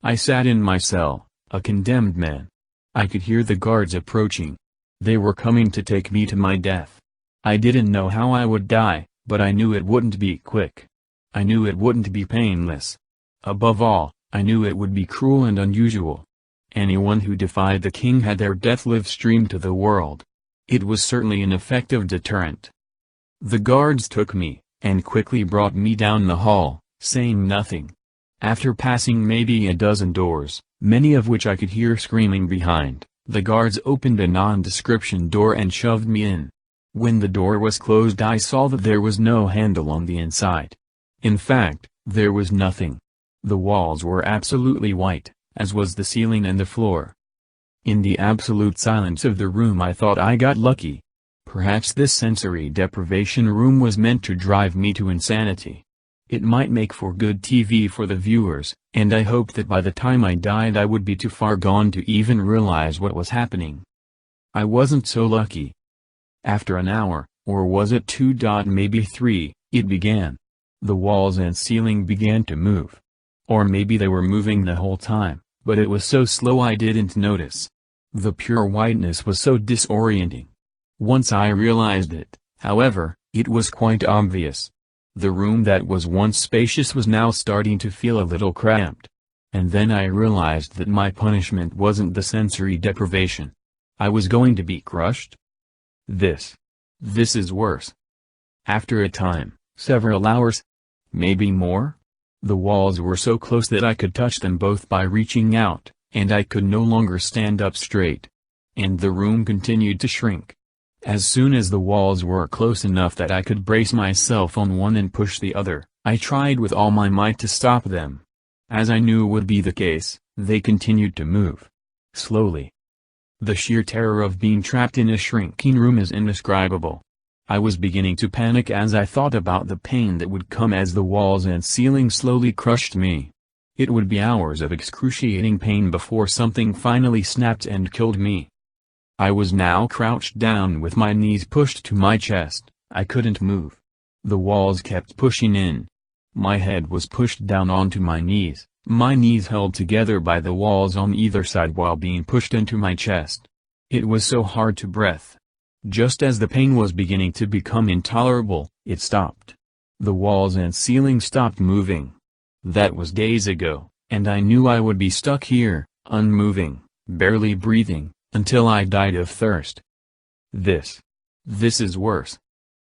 I sat in my cell, a condemned man. I could hear the guards approaching. They were coming to take me to my death. I didn't know how I would die, but I knew it wouldn't be quick. I knew it wouldn't be painless. Above all, I knew it would be cruel and unusual. Anyone who defied the king had their death live streamed to the world. It was certainly an effective deterrent. The guards took me, and quickly brought me down the hall, saying nothing. After passing maybe a dozen doors, many of which I could hear screaming behind, the guards opened a non-description door and shoved me in. When the door was closed I saw that there was no handle on the inside. In fact, there was nothing. The walls were absolutely white, as was the ceiling and the floor. In the absolute silence of the room I thought I got lucky. Perhaps this sensory deprivation room was meant to drive me to insanity. It might make for good TV for the viewers, and I hoped that by the time I died I would be too far gone to even realize what was happening. I wasn't so lucky. After an hour, or was it 2, maybe 3, it began. The walls and ceiling began to move. Or maybe they were moving the whole time, but it was so slow I didn't notice. The pure whiteness was so disorienting. Once I realized it, however, it was quite obvious. The room that was once spacious was now starting to feel a little cramped. And then I realized that my punishment wasn't the sensory deprivation. I was going to be crushed. This is worse. After a time, several hours, maybe more, the walls were so close that I could touch them both by reaching out, and I could no longer stand up straight. And the room continued to shrink. As soon as the walls were close enough that I could brace myself on one and push the other, I tried with all my might to stop them. As I knew would be the case, they continued to move. Slowly. The sheer terror of being trapped in a shrinking room is indescribable. I was beginning to panic as I thought about the pain that would come as the walls and ceiling slowly crushed me. It would be hours of excruciating pain before something finally snapped and killed me. I was now crouched down with my knees pushed to my chest. I couldn't move. The walls kept pushing in. My head was pushed down onto my knees held together by the walls on either side while being pushed into my chest. It was so hard to breathe. Just as the pain was beginning to become intolerable, it stopped. The walls and ceiling stopped moving. That was days ago, and I knew I would be stuck here, unmoving, barely breathing, until I died of thirst. This is worse.